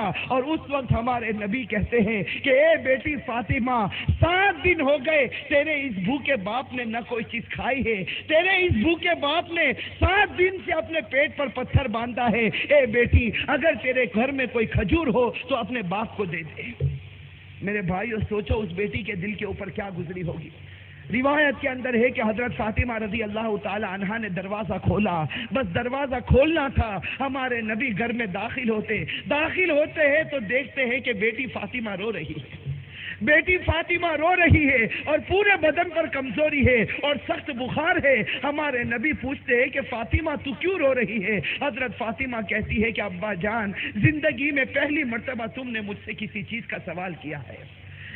تھا، اور اس وقت ہمارے نبی کہتے ہیں کہ اے بیٹی فاطمہ 7 دن ہو گئے تیرے اس بھوکے باپ نے نہ کوئی چیز کھائی ہے، تیرے اس بھوکے باپ نے 7 دن سے اپنے پیٹ پر پتھر باندھا ہے، اے بیٹی اگر تیرے گھر میں کوئی کھجور ہو تو اپنے باپ کو دے دے۔ میرے بھائیو سوچو اس بیٹی کے دل کے اوپر کیا گزری ہوگی۔ روایت کے اندر ہے کہ حضرت فاطمہ رضی اللہ تعالی عنہا نے دروازہ کھولا، بس دروازہ کھولنا تھا، ہمارے نبی گھر میں داخل ہوتے ہیں تو دیکھتے ہیں کہ بیٹی فاطمہ رو رہی ہے، بیٹی فاطمہ رو رہی ہے اور پورے بدن پر کمزوری ہے اور سخت بخار ہے۔ ہمارے نبی پوچھتے ہیں کہ فاطمہ تو کیوں رو رہی ہے؟ حضرت فاطمہ کہتی ہے کہ ابا جان زندگی میں پہلی مرتبہ تم نے مجھ سے کسی چیز کا سوال کیا ہے،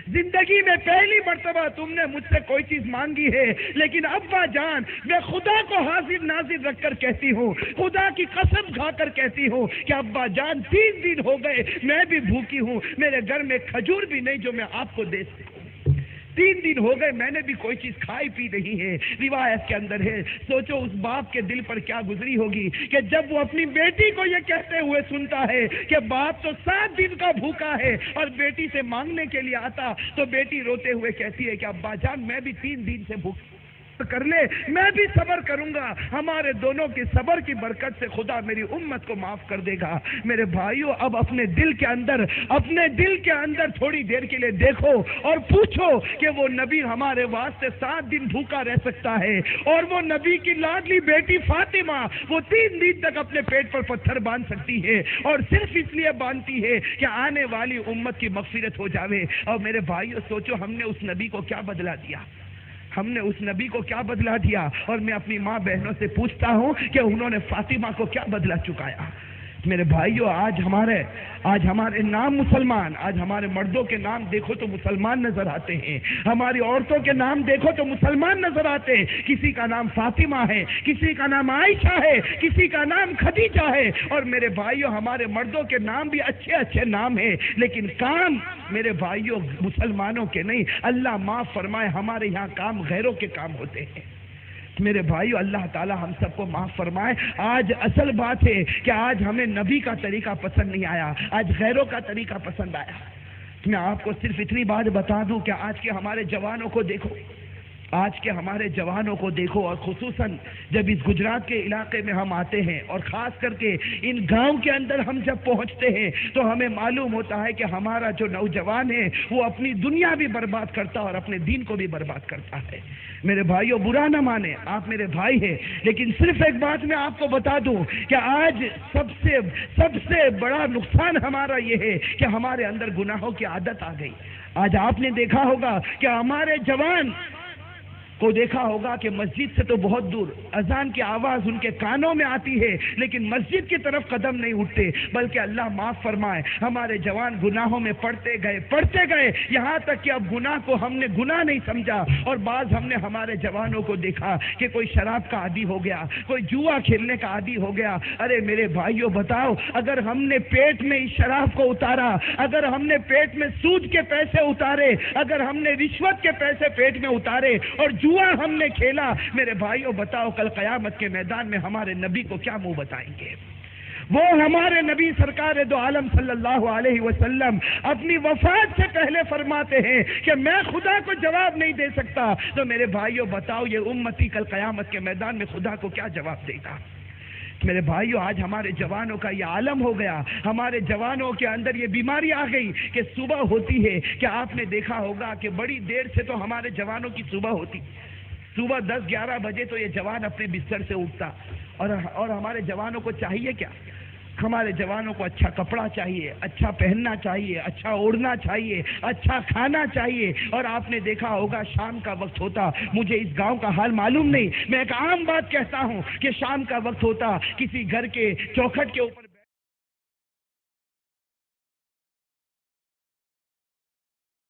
زندگی میں پہلی مرتبہ تم نے مجھ سے کوئی چیز مانگی ہے، لیکن ابا جان میں خدا کو حاضر ناظر رکھ کر کہتی ہوں، خدا کی قسم کھا کر کہتی ہوں کہ ابا جان 3 دن ہو گئے میں بھی بھوکی ہوں، میرے گھر میں کھجور بھی نہیں جو میں آپ کو دے سکوں، 3 دن ہو گئے میں نے بھی کوئی چیز کھائی پی نہیں ہے۔ روایت کے اندر ہے، سوچو اس باپ کے دل پر کیا گزری ہوگی کہ جب وہ اپنی بیٹی کو یہ کہتے ہوئے سنتا ہے کہ باپ تو 7 دن کا بھوکا ہے، اور بیٹی سے مانگنے کے لیے آتا تو بیٹی روتے ہوئے کہتی ہے کہ ابا جان میں بھی 3 دن سے بھوک کر لے، میں بھی صبر کروں گا، ہمارے دونوں کی صبر کی برکت سے خدا میری امت کو معاف کر دے گا۔ میرے بھائیو اب اپنے دل کے اندر تھوڑی دیر کے لیے دیکھو اور پوچھو کہ وہ نبی ہمارے واسطے 7 دن بھوکا رہ سکتا ہے، اور وہ نبی کی لاڈلی بیٹی فاطمہ وہ 3 دن تک اپنے پیٹ پر پتھر باندھ سکتی ہے، اور صرف اس لیے باندھتی ہے کہ آنے والی امت کی مغفرت ہو جاوے۔ اور میرے بھائیو سوچو ہم نے اس نبی کو کیا بدلا دیا، ہم نے اس نبی کو کیا بدلا دیا، اور میں اپنی ماں بہنوں سے پوچھتا ہوں کہ انہوں نے فاطمہ کو کیا بدلا چکایا۔ میرے بھائیو آج ہمارے نام مسلمان، آج ہمارے مردوں کے نام دیکھو تو مسلمان نظر آتے ہیں، ہماری عورتوں کے نام دیکھو تو مسلمان نظر آتے ہیں، کسی کا نام فاطمہ ہے، کسی کا نام عائشہ ہے، کسی کا نام خدیجہ ہے، اور میرے بھائیو ہمارے مردوں کے نام بھی اچھے نام ہیں، لیکن کام میرے بھائیو مسلمانوں کے نہیں، اللہ معاف فرمائے ہمارے یہاں کام غیروں کے کام ہوتے ہیں۔ میرے بھائیو اللہ تعالی ہم سب کو معاف فرمائے۔ آج اصل بات ہے کہ آج ہمیں نبی کا طریقہ پسند نہیں آیا، آج غیروں کا طریقہ پسند آیا۔ میں آپ کو صرف اتنی بات بتا دوں کہ آج کے ہمارے جوانوں کو دیکھو، آج کے ہمارے جوانوں کو دیکھو، اور خصوصاً جب اس گجرات کے علاقے میں ہم آتے ہیں اور خاص کر کے ان گاؤں کے اندر ہم جب پہنچتے ہیں تو ہمیں معلوم ہوتا ہے کہ ہمارا جو نوجوان ہے وہ اپنی دنیا بھی برباد کرتا اور اپنے دین کو بھی برباد کرتا ہے۔ میرے بھائیوں برا نہ مانے، آپ میرے بھائی ہیں، لیکن صرف ایک بات میں آپ کو بتا دوں کہ آج سب سے بڑا نقصان ہمارا یہ ہے کہ ہمارے اندر گناہوں کی عادت آ گئی۔ آج آپ نے دیکھا ہوگا کہ ہمارے جوان کو دیکھا ہوگا کہ مسجد سے تو بہت دور، اذان کی آواز ان کے کانوں میں آتی ہے لیکن مسجد کی طرف قدم نہیں اٹھتے، بلکہ اللہ معاف فرمائے ہمارے جوان گناہوں میں پڑتے گئے یہاں تک کہ اب گناہ کو ہم نے گناہ نہیں سمجھا، اور بعض ہم نے ہمارے جوانوں کو دیکھا کہ کوئی شراب کا عادی ہو گیا، کوئی جوا کھیلنے کا عادی ہو گیا۔ ارے میرے بھائیوں بتاؤ، اگر ہم نے پیٹ میں اس شراب کو اتارا، اگر ہم نے پیٹ میں سود کے پیسے اتارے، اگر ہم نے رشوت کے پیسے پیٹ میں اتارے اور جوا ہم نے کھیلا، میرے بھائیوں بتاؤ کل قیامت کے میدان میں ہمارے نبی کو کیا منہ بتائیں گے؟ وہ ہمارے نبی سرکار دو عالم صلی اللہ علیہ وسلم اپنی وفات سے پہلے فرماتے ہیں کہ میں خدا کو جواب نہیں دے سکتا، تو میرے بھائیوں بتاؤ یہ امتی کل قیامت کے میدان میں خدا کو کیا جواب دے گا؟ میرے بھائیوں آج ہمارے جوانوں کا یہ عالم ہو گیا، ہمارے جوانوں کے اندر یہ بیماری آ گئی کہ صبح ہوتی ہے کہ آپ نے دیکھا ہوگا کہ بڑی دیر سے تو ہمارے جوانوں کی صبح ہوتی، صبح 10-11 بجے تو یہ جوان اپنے بستر سے اٹھتا، اور ہمارے جوانوں کو چاہیے کیا؟ ہمارے جوانوں کو اچھا کپڑا چاہیے، اچھا پہننا چاہیے، اچھا اوڑھنا چاہیے، اچھا کھانا چاہیے، اور آپ نے دیکھا ہوگا شام کا وقت ہوتا، مجھے اس گاؤں کا حال معلوم نہیں، میں ایک عام بات کہتا ہوں کہ شام کا وقت ہوتا، کسی گھر کے چوکھٹ کے اوپر